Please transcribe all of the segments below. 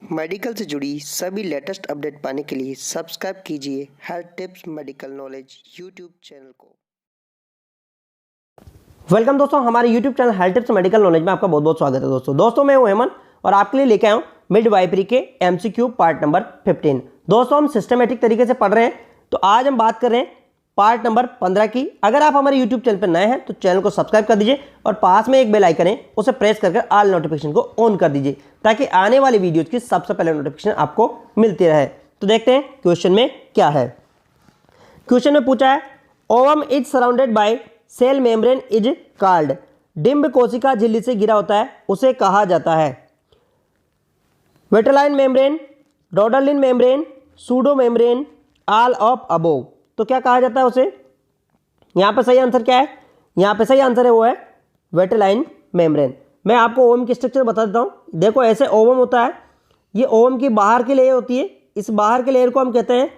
Medical से जुड़ी सभी लेटेस्ट अपडेट पाने के लिए सब्सक्राइब कीजिए health tips medical knowledge YouTube channel को। वेलकम दोस्तों, हमारे YouTube channel health tips medical knowledge में आपका बहुत बहुत स्वागत है। दोस्तों मैं हूं हेमंत और आपके लिए लेके आया हूं मिडवाइफरी के एमसीक्यू पार्ट नंबर 15। दोस्तों हम सिस्टमेटिक तरीके से पढ़ रहे हैं, तो आज हम बात कर रहे हैं पार्ट नंबर 15 की। अगर आप हमारे यूट्यूब चैनल पर नए हैं तो चैनल को सब्सक्राइब कर दीजिए और पास में एक बेल आइकन है, उसे प्रेस करके ऑल नोटिफिकेशन को ऑन कर दीजिए ताकि आने वाली वीडियोज की सबसे पहले नोटिफिकेशन आपको मिलती रहे। तो देखते हैं क्वेश्चन में क्या है। क्वेश्चन में पूछा है ovum is surrounded by cell membrane is called. डिंब कोशिका झिल्ली से घिरा होता है, उसे कहा जाता है वेटेलाइन मेम्ब्रेन, डोडलिन membrane, pseudo membrane, all of above. तो क्या कहा जाता है उसे? यहां पे सही आंसर क्या है? यहां पे सही आंसर है वो है वेटेलाइन मेम्ब्रेन। मैं आपको ओवम की स्ट्रक्चर बता देता हूं। देखो ऐसे ओवम होता है, ये ओवम की बाहर की लेयर होती है। इस बाहर के लेयर को हम कहते हैं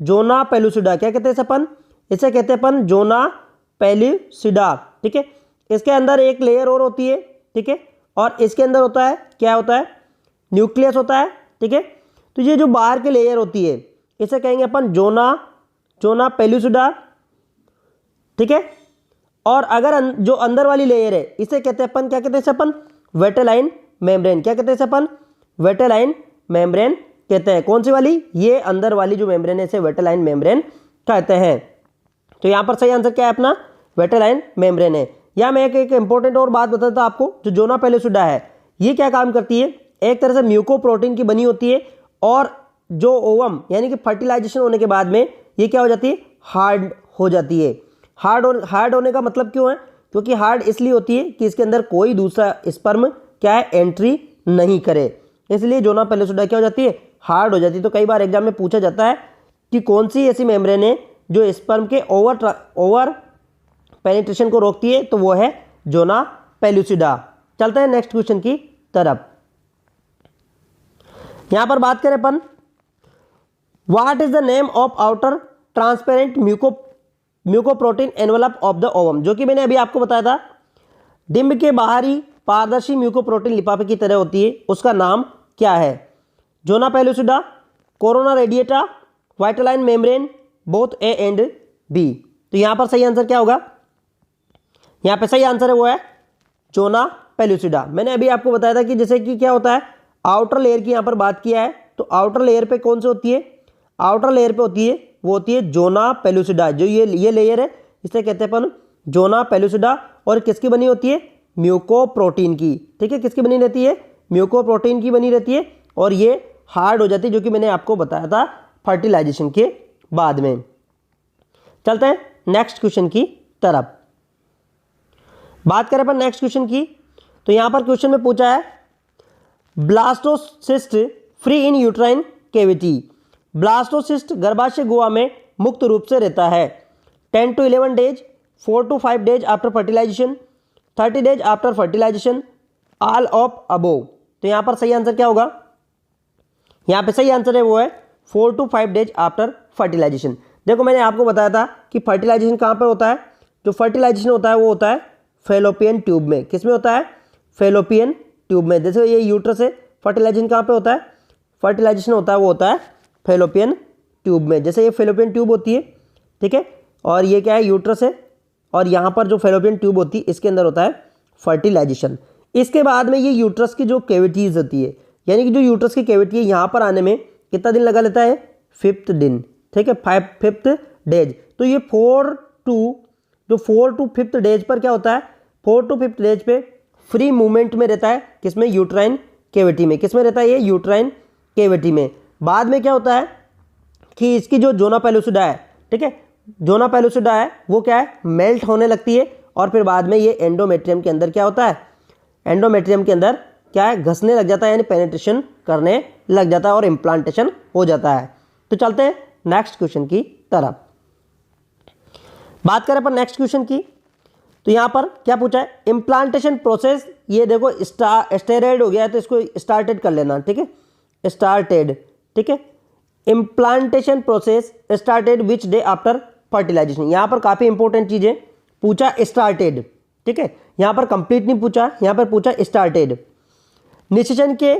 जोना पेलुसिडा। क्या कहते हैं अपन? इसे कहते हैं अपन जोना पेलुसिडा। ठीक है, इसके अंदर एक लेयर और होती है। ठीक है, और इसके अंदर होता है, क्या होता है? न्यूक्लियस होता है। ठीक है, तो ये जो बाहर की लेयर होती है इसे कहेंगे अपन जोना पेलुसिडा। ठीक है, और अगर जो अंदर वाली लेयर है इसे कहते हैं अपन, क्या कहते हैं इसे अपन? वेटेलाइन मेम्ब्रेन। क्या कहते हैं इसे अपन? वेटेलाइन मेम्ब्रेन कहते हैं। कौन सी वाली? ये अंदर वाली जो मेम्ब्रेन है इसे वेटेलाइन मेम्ब्रेन कहते हैं। तो यहां पर सही आंसर क्या है अपना? वेटेलाइन मेम्ब्रेन है। या मैं एक इंपॉर्टेंट और बात बताता हूं आपको, जो जोना पेलुसिडा है ये क्या काम करती है? एक तरह से म्यूकोप्रोटीन की बनी होती है और जो ओवम यानी कि फर्टिलाइजेशन होने के बाद में ये क्या हो जाती है? हार्ड हो जाती है। हार्ड होने का मतलब क्यों है? क्योंकि हार्ड इसलिए होती है कि इसके अंदर कोई दूसरा स्पर्म क्या है? एंट्री नहीं करे, इसलिए जोना पेलुसिडा क्या हो जाती है? हार्ड हो जाती है। तो कई बार एग्जाम में पूछा जाता है कि कौन सी ऐसी मेम्ब्रेन है जो स्पर्म के ओवर पेनिट्रेशन को रोकती है, तो वो है जोना पेलुसिडा। चलते हैं नेक्स्ट क्वेश्चन की तरफ। यहां पर बात करें अपन what is the name of outer transparent mucoprotein envelope of the ovum. जो कि मैंने अभी आपको बताया था, डिंब के बाहरी पारदर्शी म्यूकोप्रोटीन लिफाफे की तरह होती है, उसका नाम क्या है? Zona pellucida, corona radiata, vitelline membrane, both A and B. तो यहां पर सही आंसर क्या होगा? यहां पे सही आंसर है वो है जोना पेलुसिडा। मैंने अभी आपको बताया था कि जैसे कि क्या होता है, आउटर लेयर की यहां पर बात किया है, तो आउटर लेयर पे कौन सी होती है? आउटर लेयर पे होती है, वो होती है जोना पेलुसिडा। जो ये लेयर है इसे कहते हैं अपन जोना पेलुसिडा। और किसकी बनी होती है? म्यूकोप्रोटीन की। ठीक है, किसकी बनी रहती है? म्यूकोप्रोटीन की बनी रहती है और ये हार्ड हो जाती है, जो कि मैंने आपको बताया था फर्टिलाइजेशन के बाद में। चलते हैं नेक्स्ट क्वेश्चन की तरफ। बात करें अपन नेक्स्ट क्वेश्चन की, तो यहां पर क्वेश्चन में पूछा है blastocyst free in uterine cavity. Blastocyst गर्भाशय गुहा में मुक्त रूप से रहता है 10 to 11 days, 4 to 5 days after fertilisation, 30 days after fertilisation, all of above. तो यहां पर सही आंसर क्या होगा? यहां पे सही आंसर है वो है 4 to 5 डेज आफ्टर फर्टिलाइजेशन। देखो मैंने आपको बताया था कि फर्टिलाइजेशन कहां पर होता है? जो फर्टिलाइजेशन होता है वो होता है फेलोपियन ट्यूब में। किसमें होता है? फेलोपियन ट्यूब में। जैसे ये यूट्रस है, फर्टिलाइजेशन कहां पे होता है? फर्टिलाइजेशन होता है वो होता है फेलोपियन ट्यूब में। जैसे ये फेलोपियन ट्यूब होती है, ठीक है, और ये क्या है? यूट्रस है, और यहाँ पर जो फेलोपियन ट्यूब होती है इसके अंदर होता है फर्टिलाइजेशन। इसके बाद में ये यूट्रस की जो कैविटीज होती है, यानी कि जो यूट्रस की कैविटी है यहाँ पर आने में कितना दिन लगा लेता है? 5th दिन। ठीक है, 5th डेज। तो ये 4 to 5th डेज पर क्या होता है? 4 to 5th डेज पे फ्री मूवमेंट में रहता है। किसमें? यूट्राइन कैविटी में। किसमें रहता है ये? यूट्राइन कैविटी में। बाद में क्या होता है कि इसकी जो जोना पेलुसिडा है, ठीक है, जोना पेलुसिडा है वो क्या है? मेल्ट होने लगती है और फिर बाद में ये एंडोमेट्रियम के अंदर क्या होता है? एंडोमेट्रियम के अंदर क्या है? घसने लग जाता है, यानी पेनिट्रेशन करने लग जाता है और इम्प्लांटेशन हो जाता है। तो चलते हैं नेक्स्ट क्वेश्चन की तरफ। बात करें पर नेक्स्ट क्वेश्चन की, तो यहां पर क्या पूछा है? Implantation process. ये देखो स्टेरॉइड हो गया है तो इसको स्टार्टेड कर लेना। ठीक है, स्टार्टेड। ठीक है, implantation process started which day after fertilisation. यहां पर काफी इंपॉर्टेंट चीजें पूछा, स्टार्टेड। ठीक है, यहां पर कंप्लीट नहीं पूछा, यहां पर पूछा स्टार्टेड। निषेचन के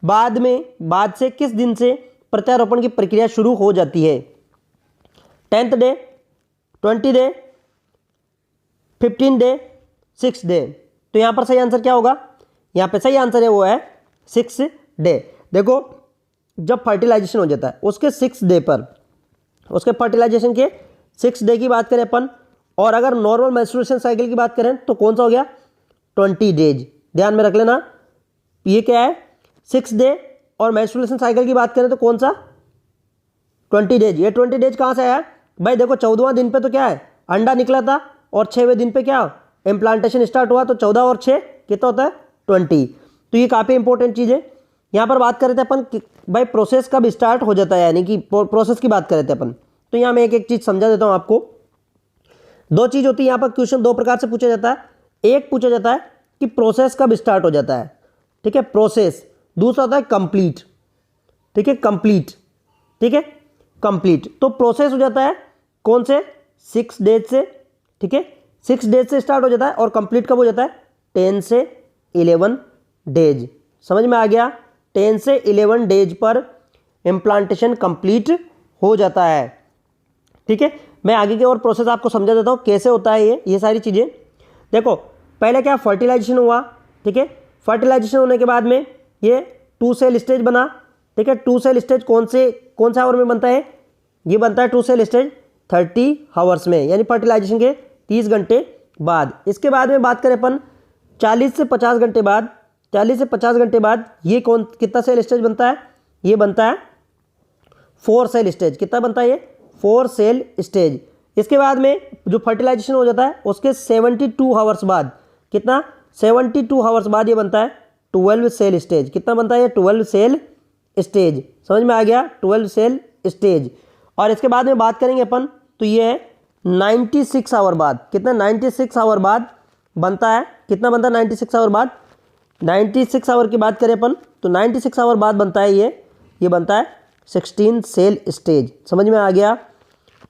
बाद से किस दिन से प्रत्यारोपण की प्रक्रिया शुरू हो जाती है? 10th day, 20 day, 15 day, 6 day. तो यहाँ पर सही आंसर क्या होगा? यहाँ पे सही आंसर है वो है 6 डे। देखो जब फर्टिलाइजेशन हो जाता है उसके 6 डे पर, उसके फर्टिलाइजेशन के 6 डे की बात करें अपन, और अगर नॉर्मल मेंस्ट्रुएशन साइकिल की बात करें तो कौन सा हो गया? 20 डेज। ध्यान में रख लेना, ये क्या है? 6 डे। और मेंस्ट्रुएशन साइकिल की बात करें तो कौन सा? 20 डेज। ये 20 डेज कहाँ से आया भाई? देखो 14वां दिन पे तो क्या है? अंडा निकला था, और 6वें दिन पे क्या इम्प्लांटेशन स्टार्ट हुआ, तो 14 और 6 कितना होता है? 20। तो ये काफ़ी इंपॉर्टेंट चीज़ है। यहाँ पर बात कर रहे थे अपन कि भाई प्रोसेस कब स्टार्ट हो जाता है, यानी कि प्रोसेस की बात कर रहे थे अपन। तो यहाँ मैं एक एक चीज़ समझा देता हूँ आपको। दो चीज़ होती है यहाँ पर, क्वेश्चन दो प्रकार से पूछा जाता है। एक पूछा जाता है कि प्रोसेस कब स्टार्ट हो जाता है, ठीक है, प्रोसेस। दूसरा होता है कंप्लीट, ठीक है, कंप्लीट, ठीक है, कंप्लीट। तो प्रोसेस हो जाता है कौन से? 6 डेज से, ठीक है, 6 डेज से स्टार्ट हो जाता है। और कंप्लीट कब हो जाता है? 10 से 11 डेज। समझ में आ गया? 10 से 11 डेज पर इम्प्लांटेशन कंप्लीट हो जाता है, ठीक है। मैं आगे की और प्रोसेस आपको समझा देता हूँ कैसे होता है ये सारी चीज़ें। देखो पहले क्या फर्टिलाइजेशन हुआ, ठीक है। फर्टिलाइजेशन होने के बाद में ये 2 सेल स्टेज बना, ठीक है। 2 सेल स्टेज कौन से आवर में बनता है? ये बनता है 2 सेल स्टेज 30 आवर्स में, यानी फर्टिलाइजेशन के 30 घंटे बाद। इसके बाद में बात करें अपन 40 से 50 घंटे बाद, 40 से 50 घंटे बाद ये कितना सेल स्टेज बनता है? ये बनता है 4 सेल स्टेज। कितना बनता है ये? 4 सेल स्टेज। इसके बाद में जो फर्टिलाइजेशन हो जाता है उसके 72 आवर्स बाद, कितना? 72 आवर्स बाद ये बनता है 12 सेल स्टेज। कितना बनता है ये? 12 सेल स्टेज। समझ में आ गया? 12 सेल स्टेज। और इसके बाद में बात करेंगे अपन तो ये है 96 आवर बाद। कितना? 96 आवर बाद बनता है। कितना बनता है 96 आवर बाद? 96 आवर की बात करें अपन तो 96 आवर बाद बनता है ये बनता है 16 सेल स्टेज। समझ में आ गया?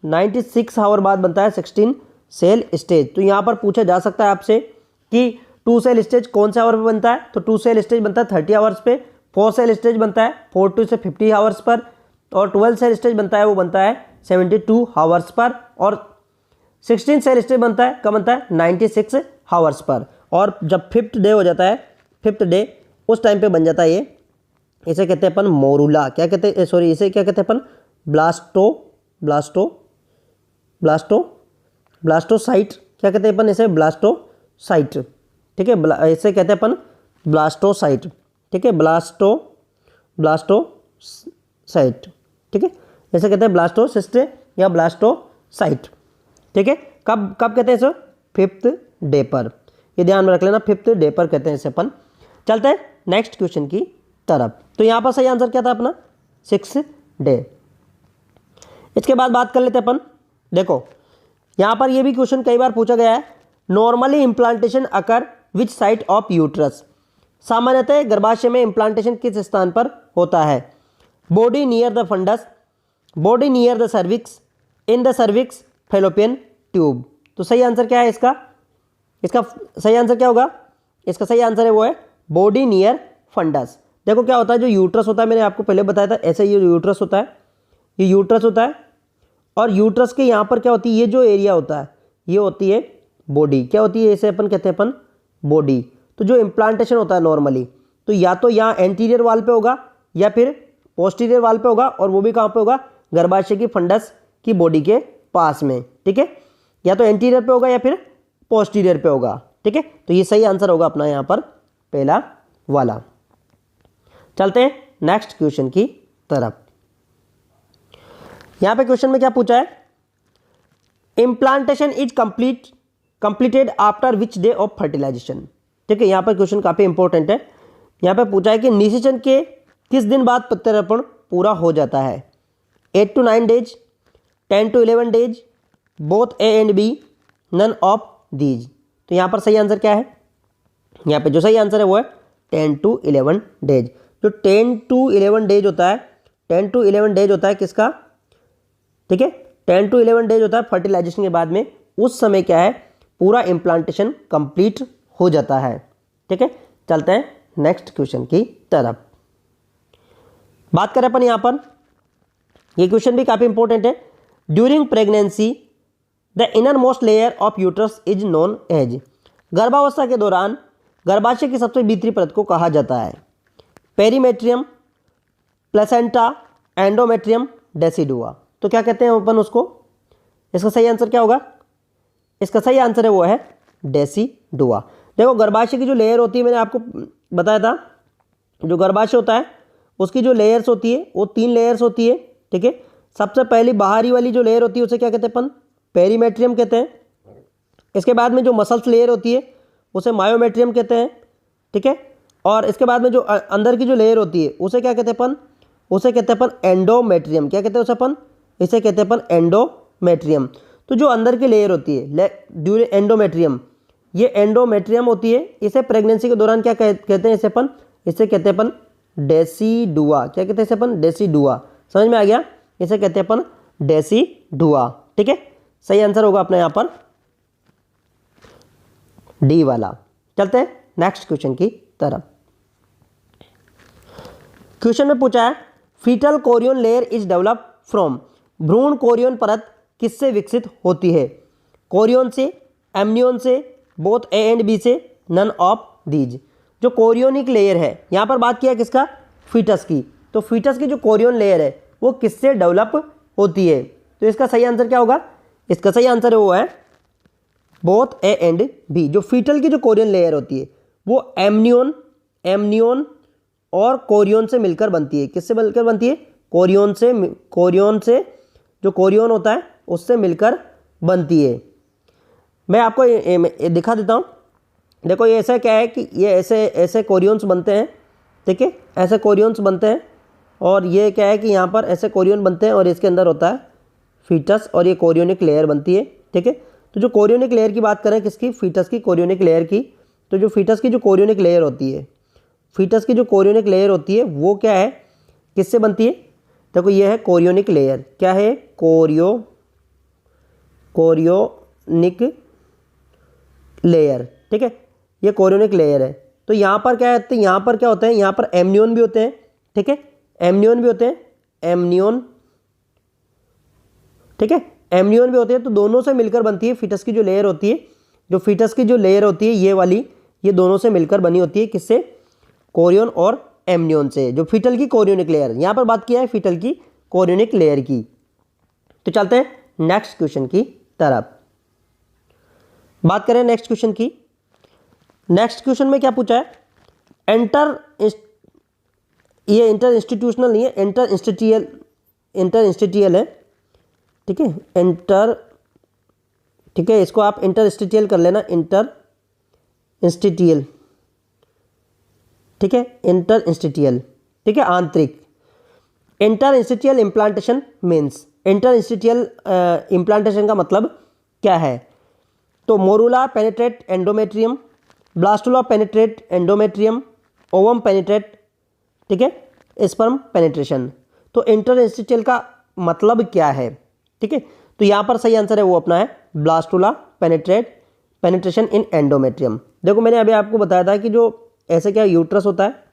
96 आवर बाद बनता है 16 सेल स्टेज। तो यहाँ पर पूछा जा सकता है आपसे कि 2 सेल स्टेज कौन से आवर पे बनता है? तो 2 सेल स्टेज बनता है 30 आवर्स पे। 4 सेल स्टेज बनता है 42 से 50 आवर्स पर। और 12 सेल स्टेज बनता है वो बनता है 72 आवर्स पर। और 16 सेल स्टेज बनता है कब बनता है? 96 आवर्स पर। और जब 5th डे हो जाता है, 5th डे उस टाइम पे बन जाता है ये, इसे कहते हैं अपन मोरूला। क्या कहते हैं? सॉरी, इसे क्या कहते हैं अपन? ब्लास्टोसाइट। क्या कहते हैं अपन इसे? ब्लास्टोसाइट, ठीक है। इसे कहते हैं अपन ब्लास्टोसाइट, ठीक है, ब्लास्टोसाइट, ठीक है। इसे कहते हैं ब्लास्टोसिस्ट या ब्लास्टोसाइट, ठीक है। कब कहते हैं इसे? 5th डे पर। ये ध्यान में रख लेना, 5th डे पर कहते हैं इसे अपन। चलते हैं नेक्स्ट क्वेश्चन की तरफ। तो यहाँ पर सही आंसर क्या था अपना? 6 डे। इसके बाद बात कर लेते हैं अपन। देखो यहाँ पर ये भी क्वेश्चन कई बार पूछा गया है। Normally implantation occur which site of uterus? सामान्यतः गर्भाशय में इम्प्लांटेशन किस स्थान पर होता है? Body near the fundus, body near the cervix, in the cervix, fallopian tube. तो सही आंसर क्या है इसका सही आंसर क्या होगा? इसका सही आंसर है वो है बॉडी नियर फंडस। देखो क्या होता है, जो यूट्रस होता है, मैंने आपको पहले बताया था, ऐसे ये यूट्रस होता है, ये यूट्रस होता है। और यूट्रस के यहाँ पर क्या होती है? ये जो एरिया होता है ये होती है बॉडी। क्या होती है? इसे अपन कहते हैं अपन बॉडी। तो जो इम्प्लांटेशन होता है नॉर्मली, तो या तो यहाँ एंटीरियर वाल पे होगा या फिर पोस्टीरियर वाल पे होगा, और वो भी कहाँ पे होगा? गर्भाशय की फंडस की बॉडी के पास में, ठीक है। या तो एंटीरियर पे होगा या फिर पोस्टीरियर पे होगा, ठीक है। तो ये सही आंसर होगा अपना यहाँ पर पहला वाला। चलते हैं नेक्स्ट क्वेश्चन की तरफ। यहाँ पे क्वेश्चन में क्या पूछा है? Implantation is completed after which day of fertilisation, ठीक है। यहाँ पर क्वेश्चन काफ़ी इंपॉर्टेंट है। यहाँ पे पूछा है कि निषेचन के किस दिन बाद प्रत्यारोपण पूरा हो जाता है? 8 to 9 days, 10 to 11 days, both A and B, none of these. तो यहाँ पर सही आंसर क्या है? यहाँ पे जो सही आंसर है वो है 10 to 11 डेज। जो 10 to 11 डेज होता है, 10 to 11 डेज होता है किसका? ठीक है, 10 to 11 डेज होता है फर्टिलाइजेशन के बाद में। उस समय क्या है? पूरा इम्प्लांटेशन कंप्लीट हो जाता है, ठीक है। चलते हैं नेक्स्ट क्वेश्चन की तरफ। बात करें अपन यहाँ पर, ये क्वेश्चन भी काफ़ी इंपॉर्टेंट है। During pregnancy the inner most layer of uterus is known as, गर्भावस्था के दौरान गर्भाशय की सबसे भीतरी परत को कहा जाता है पेरीमेट्रियम, प्लेसेंटा, एंडोमेट्रियम, डेसिडुआ। तो क्या कहते हैं अपन उसको, इसका सही आंसर क्या होगा? इसका सही आंसर है वो है डेसिडुआ। देखो गर्भाशय की जो लेयर होती है, मैंने आपको बताया था, जो गर्भाशय होता है उसकी जो लेयर्स होती है वो 3 लेयर्स होती है, ठीक है। सबसे पहली बाहरी वाली जो लेयर होती है उसे क्या कहते हैं अपन? पेरीमेट्रियम कहते हैं। इसके बाद में जो मसल्स लेयर होती है उसे मायोमेट्रियम कहते हैं, ठीक है। और इसके बाद में जो अंदर की जो लेयर होती है उसे क्या कहते हैं अपन? उसे कहते हैं अपन एंडोमेट्रियम। क्या कहते हैं उसे अपन? इसे कहते हैं अपन एंडोमेट्रियम। तो जो अंदर की लेयर होती है ड्यूरिंग एंडोमेट्रियम, ये एंडोमेट्रियम होती है, इसे प्रेगनेंसी के दौरान क्या कहते हैं? इसे अपन, इसे कहते हैं अपन डेसिडुआ। क्या कहते हैं इसे अपन? डेसिडुआ। समझ में आ गया? इसे कहते हैं अपन डेसिडुआ, ठीक है। सही आंसर होगा अपना यहाँ पर डी वाला। चलते हैं नेक्स्ट क्वेश्चन की तरफ। क्वेश्चन में पूछा है foetal chorion layer is develop from, भ्रूण कोरियन परत किससे विकसित होती है? कोरियन से, एमनियन से, बोथ ए एंड बी से, नन ऑफ दीज। जो कोरियोनिक लेयर है, यहाँ पर बात किया किसका? फीटस की। तो फीटस की जो कोरियन लेयर है वो किससे डेवलप होती है? तो इसका सही आंसर क्या होगा? इसका सही आंसर है वो है बोथ ए एंड बी। जो फीटल की जो कोरियन लेयर होती है वो एमनियन और कोरियन से मिलकर बनती है। किससे मिलकर बनती है? कोरियन से जो कोरियन होता है उससे मिलकर बनती है। मैं आपको दिखा देता हूँ। देखो ये ऐसा क्या है कि ये ऐसे कोरियंस बनते हैं, ठीक है, ऐसे कोरियंस बनते हैं। और ये क्या है कि यहाँ पर ऐसे कोरियन बनते हैं और इसके अंदर होता है फीटस और ये कोरियोनिक लेयर बनती है, ठीक है। तो जो कोरियोनिक लेयर की बात करें किसकी? फीटस की, कोरियोनिक लेयर की। तो जो फीटस की जो कोरियोनिक लेयर होती है, फीटस की जो कोरियोनिक लेयर होती है वो क्या है, किससे बनती है? देखो ये है कोरियोनिक लेयर। क्या है? कोरियोनिक लेयर, ठीक है, ये कोरियोनिक लेयर है। तो यहाँ पर क्या है? यहाँ पर क्या होता है? यहाँ पर एमनियन भी होते हैं, ठीक है, एमनियन भी होते हैं, एमनियन, ठीक है, एमनियन भी होते हैं। तो दोनों से मिलकर बनती है फीटस की जो लेयर होती है। जो फीटस की जो लेयर होती है ये वाली, ये दोनों से मिलकर बनी होती है। किससे? कोरियन और एमनियन से। जो फीटल की कोरियोनिक लेयर, यहाँ पर बात किया है फीटल की कोरियोनिक लेयर की। तो चलते हैं नेक्स्ट क्वेश्चन की तरफ। बात करें नेक्स्ट क्वेश्चन की। नेक्स्ट क्वेश्चन में क्या पूछा है? ये इंटर इंस्टीट्यूशनल नहीं है, इंटर इंस्टीटियल है, ठीक है, ठीक है, इसको आप इंटर इंस्टीटियल कर लेना, इंटर इंस्टीटियल, ठीक है, इंटर इंस्टीटियल, ठीक है, आंतरिक। Inter interstitial implantation means, inter interstitial implantation का मतलब क्या है? तो morula penetrate endometrium, blastula penetrate endometrium, ovum penetrate, ठीक है, स्पर्म पेनिट्रेशन। तो इंटर इंस्टीटियल का मतलब क्या है? ठीक है, तो यहाँ पर सही आंसर है वो अपना है ब्लास्टुला पेनिट्रेशन इन एंडोमेट्रियम। देखो मैंने अभी आपको बताया था कि जो ऐसे क्या यूट्रस होता है,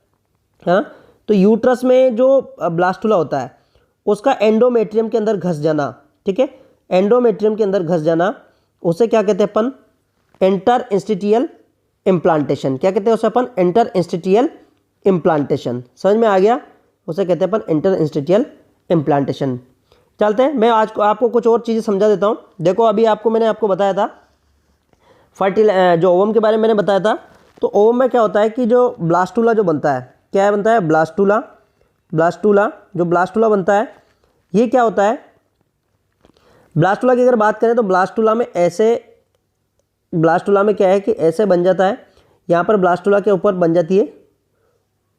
हाँ, तो यूट्रस में जो ब्लास्टुला होता है उसका एंडोमेट्रियम के अंदर घस जाना, ठीक है, एंडोमेट्रियम के अंदर घस जाना, उसे क्या कहते हैं अपन? Inter interstitial implantation. क्या कहते हैं उसे अपन? Inter interstitial implantation. समझ में आ गया? उसे कहते हैं अपन इंटर इंस्टीटियल इम्प्लांटेशन। चलते हैं, मैं आज को आपको कुछ और चीज़ें समझा देता हूँ। देखो अभी मैंने आपको बताया था जो ओवम के बारे में मैंने बताया था। तो ओवम में क्या होता है कि जो ब्लास्टुला जो बनता है, क्या बनता है? ब्लास्टुला जो ब्लास्टुला बनता है ये क्या होता है? ब्लास्टुला की अगर बात करें तो ब्लास्टुला में क्या है कि ऐसे बन जाता है। यहाँ पर ब्लास्टुला के ऊपर बन जाती है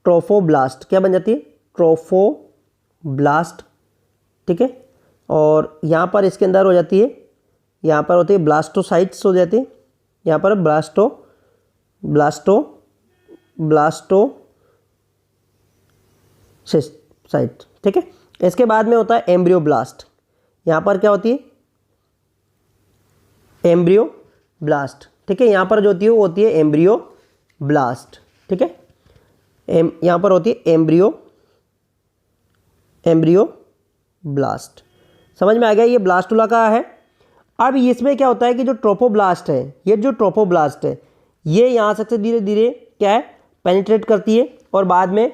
ट्रोफोब्लास्ट। क्या बन जाती है? ट्रोफोब्लास्ट, ठीक है। और यहाँ पर इसके अंदर हो जाती है, यहाँ पर होती है ब्लास्टोसाइट्स हो जाती है, यहाँ पर ब्लास्टोसाइट, ठीक है। इसके बाद में होता है एम्ब्रियोब्लास्ट। यहाँ पर क्या होती है? एम्ब्रियोब्लास्ट, ठीक है। यहाँ पर जो होती है वो होती है एम्ब्रियोब्लास्ट, ठीक है। यहाँ पर होती है एम्ब्रियोब्लास्ट, एम्ब्रियो ब्लास्ट। समझ में आ गया, ये ब्लास्टुला का है। अब इसमें क्या होता है कि जो ट्रोफोब्लास्ट है, ये जो ट्रोफोब्लास्ट है ये यहाँ से धीरे धीरे क्या है पेनिट्रेट करती है और बाद में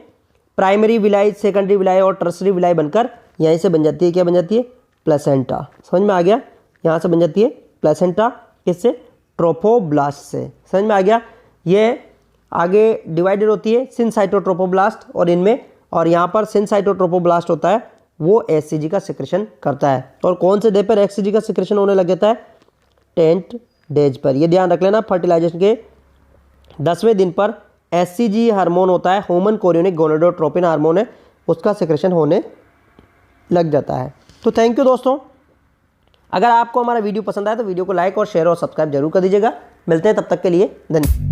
प्राइमरी विलाई, सेकेंडरी विलाई और टर्सरी विलाई बनकर यहीं से बन जाती है, क्या बन जाती है, प्लेसेंटा। समझ में आ गया, यहाँ से बन जाती है प्लेसेंटा, किससे, ट्रोफोब्लास्ट से। समझ में आ गया। ये आगे डिवाइडेड होती है सिनसाइटोट्रोफोब्लास्ट और इनमें, और यहाँ पर सिनसाइटोट्रोफोब्लास्ट होता है वो एचसीजी का सिक्रेशन करता है। और कौन से डे पर एचसीजी का सिक्रेशन होने लग जाता है, 10 डेज पर। ये ध्यान रख लेना, फर्टिलाइजेशन के 10वें दिन पर एचसीजी हार्मोन होता है, ह्यूमन कोरियोनिक गोनाडोट्रोपिन हार्मोन है, उसका सिक्रेशन होने लग जाता है। तो थैंक यू दोस्तों, अगर आपको हमारा वीडियो पसंद आया तो वीडियो को लाइक और शेयर और सब्सक्राइब जरूर कर दीजिएगा। मिलते हैं तब तक के लिए, धन्यवाद।